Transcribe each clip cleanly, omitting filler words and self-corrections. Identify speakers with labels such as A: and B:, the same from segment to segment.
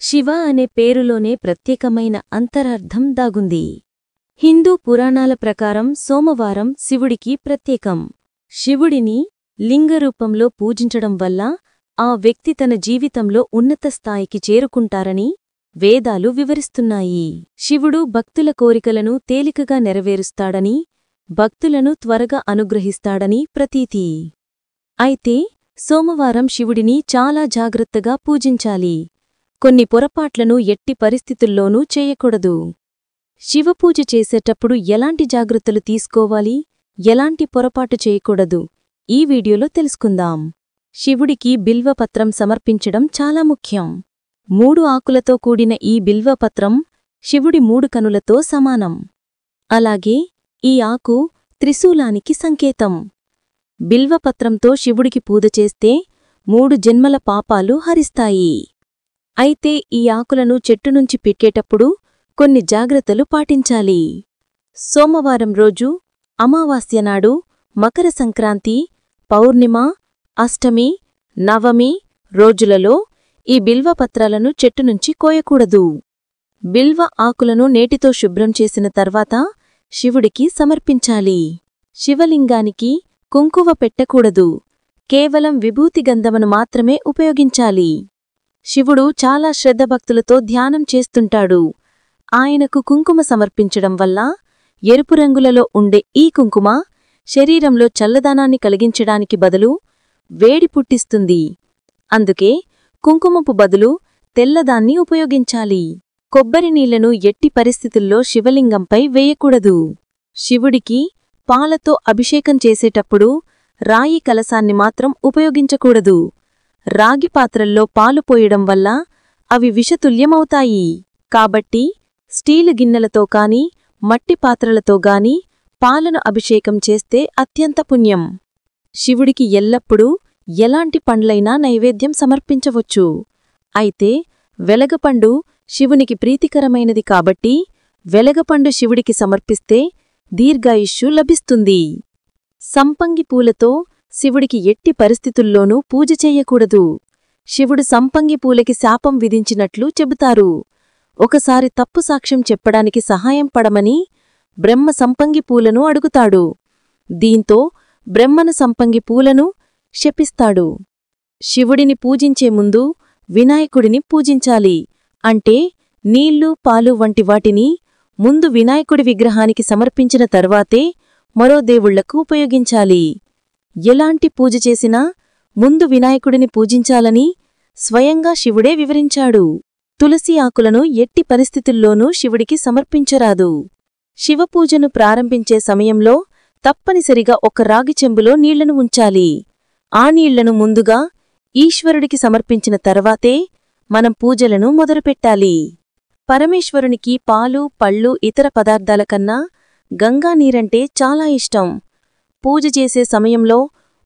A: శివ అనే పేరులోనే ప్రత్యేకమైన అంతరార్థం దాగుంది. హిందూ పురాణాల ప్రకారం సోమవారం శివుడికి ప్రత్యేకం. శివుడిని లింగరూపంలో పూజించడం వల్ల ఆ వ్యక్తి తన జీవితంలో ఉన్నత స్థాయికి చేరుకుంటారని వేదాలు వివరిస్తున్నాయి. శివుడు భక్తుల కోరికలను తేలికగా నెరవేరుస్తాడని, భక్తులను త్వరగా అనుగ్రహిస్తాడని ప్రతీతి. అయితే సోమవారం శివుడిని చాలా జాగ్రత్తగా పూజించాలి. కొన్ని పొరపాట్లను ఎట్టి పరిస్థితుల్లోనూ చేయకూడదు. శివపూజ చేసేటప్పుడు ఎలాంటి జాగ్రత్తలు తీసుకోవాలి, ఎలాంటి పొరపాటు చేయకూడదు ఈ వీడియోలో తెలుసుకుందాం. శివుడికి బిల్వపత్రం సమర్పించడం చాలా ముఖ్యం. 3 ఆకులతో కూడిన ఈ బిల్వపత్రం శివుడి 3 కనులతో సమానం. అలాగే ఈ ఆకు త్రిశూలానికి సంకేతం. బిల్వపత్రంతో శివుడికి పూజ చేస్తే 3 జన్మల పాపాలు హరిస్తాయి. అయితే ఈ ఆకులను చెట్టు నుంచి పిక్కేటప్పుడు కొన్ని జాగ్రత్తలు పాటించాలి. సోమవారం రోజు, అమావాస్య నాడు, మకర సంక్రాంతి, పౌర్ణిమ, అష్టమి, నవమి రోజులలో ఈ బిల్వపత్రాలను చెట్టు నుంచి కోయకూడదు. బిల్వ ఆకులను నేటితో శుభ్రం చేసిన తర్వాత శివుడికి సమర్పించాలి. శివలింగానికి కుంకుమ పెట్టకూడదు. కేవలం విభూతి గంధమును మాత్రమే ఉపయోగించాలి. శివుడు చాలా శ్రద్ధభక్తులతో ధ్యానం చేస్తుంటాడు. ఆయనకు కుంకుమ సమర్పించడం వల్ల ఎరుపు రంగులలో ఉండే ఈ కుంకుమ శరీరంలో చల్లదనాన్ని కలిగించడానికి బదులు వేడి పుట్టిస్తుంది. అందుకే కుంకుమపు బదులు తెల్లదాన్ని ఉపయోగించాలి. కొబ్బరి నీళ్లను ఎట్టి పరిస్థితుల్లో శివలింగంపై వేయకూడదు. శివుడికి పాలతో అభిషేకం చేసేటప్పుడు రాయి కలశాన్ని మాత్రం ఉపయోగించకూడదు. రాగి పాత్రల్లో పాలు పోయడం వల్ల అవి విషతుల్యమవుతాయి. కాబట్టి స్టీలు గిన్నెలతో కాని, మట్టి పాత్రలతో గాని పాలను అభిషేకం చేస్తే అత్యంత పుణ్యం. శివుడికి ఎల్లప్పుడూ ఎలాంటి పండ్లైనా నైవేద్యం సమర్పించవచ్చు. అయితే వెలగపండు శివునికి ప్రీతికరమైనది కాబట్టి వెలగపండు శివుడికి సమర్పిస్తే దీర్ఘాయుష్షు లభిస్తుంది. సంపంగి పూలతో శివుడికి ఎట్టి పరిస్థితుల్లోనూ పూజ చెయ్యకూడదు. శివుడు సంపంగి పూలకి శాపం విధించినట్లు చెబుతారు. ఒకసారి తప్పు సాక్ష్యం చెప్పడానికి సహాయం పడమని బ్రహ్మ సంపంగి పూలను అడుగుతాడు. దీంతో బ్రహ్మను సంపంగి పూలను శపిస్తాడు. శివుడిని పూజించే ముందు వినాయకుడిని పూజించాలి. అంటే నీళ్లు, పాలు వంటి వాటిని ముందు వినాయకుడి విగ్రహానికి సమర్పించిన తర్వాతే మరో దేవుళ్లకు ఉపయోగించాలి. ఎలాంటి పూజ చేసినా ముందు వినాయకుడిని పూజించాలని స్వయంగా శివుడే వివరించాడు. తులసి ఆకులను ఎట్టి పరిస్థితుల్లోనూ శివుడికి సమర్పించరాదు. శివపూజను ప్రారంభించే సమయంలో తప్పనిసరిగా ఒక రాగి చెంబులో నీళ్లను ఉంచాలి. ఆ నీళ్లను ముందుగా ఈశ్వరుడికి సమర్పించిన తర్వాతే మనం పూజలను మొదలుపెట్టాలి. పరమేశ్వరునికి పాలు, పళ్ళు, ఇతర పదార్థాల కన్నా గంగా నీరంటే చాలా ఇష్టం. పూజ చేసే సమయంలో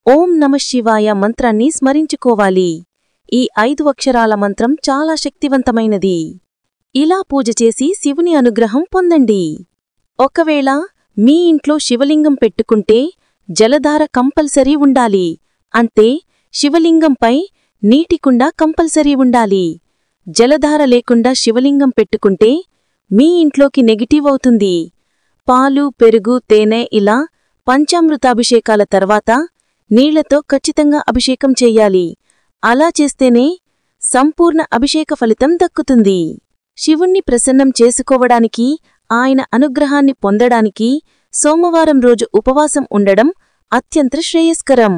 A: ఓం నమఃశివాయ మంత్రాన్ని స్మరించుకోవాలి. ఈ 5 అక్షరాల మంత్రం చాలా శక్తివంతమైనది. ఇలా పూజ చేసి శివుని అనుగ్రహం పొందండి. ఒకవేళ మీ ఇంట్లో శివలింగం పెట్టుకుంటే జలధార కంపల్సరీ ఉండాలి. అంతే, శివలింగంపై నీటికుండ కంపల్సరీ ఉండాలి. జలధార లేకుండా శివలింగం పెట్టుకుంటే మీ ఇంట్లోకి నెగిటివ్ అవుతుంది. పాలు, పెరుగు, తేనె ఇలా పంచామృతాభిషేకాల తర్వాత నీళ్లతో ఖచ్చితంగా అభిషేకం చెయ్యాలి. అలా చేస్తేనే సంపూర్ణ అభిషేక ఫలితం దక్కుతుంది. శివుణ్ణి ప్రసన్నం చేసుకోవడానికి, ఆయన అనుగ్రహాన్ని పొందడానికి సోమవారం రోజు ఉపవాసం ఉండడం అత్యంత శ్రేయస్కరం.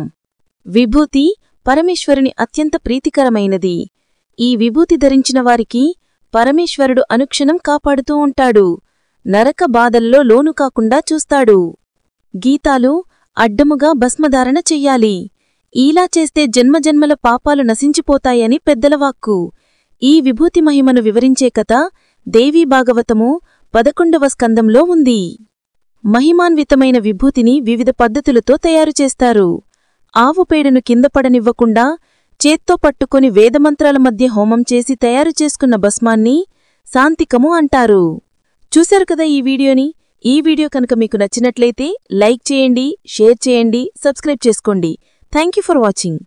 A: విభూతి పరమేశ్వరుని అత్యంత ప్రీతికరమైనది. ఈ విభూతి ధరించిన వారికి పరమేశ్వరుడు అనుక్షణం కాపాడుతూ ఉంటాడు. నరక బాధల్లో లోను కాకుండా చూస్తాడు. గీతాలు అడ్డముగా భస్మధారణ చెయ్యాలి. ఇలా చేస్తే జన్మజన్మల పాపాలు నశించిపోతాయని పెద్దల వాక్కు. ఈ విభూతి మహిమను వివరించే కథ దేవీ భాగవతము 11వ స్కందంలో ఉంది. మహిమాన్వితమైన విభూతిని వివిధ పద్ధతులతో తయారుచేస్తారు. ఆవు పేడను కింద పడనివ్వకుండా చేత్తో పట్టుకొని వేదమంత్రాల మధ్య హోమం చేసి తయారు చేసుకున్న భస్మాన్ని శాంతికము అంటారు. చూశారు కదా ఈ వీడియోని. ఈ వీడియో కనుక మీకు నచ్చినట్లయితే లైక్ చేయండి, షేర్ చేయండి, సబ్స్క్రైబ్ చేసుకోండి. Thank you for watching.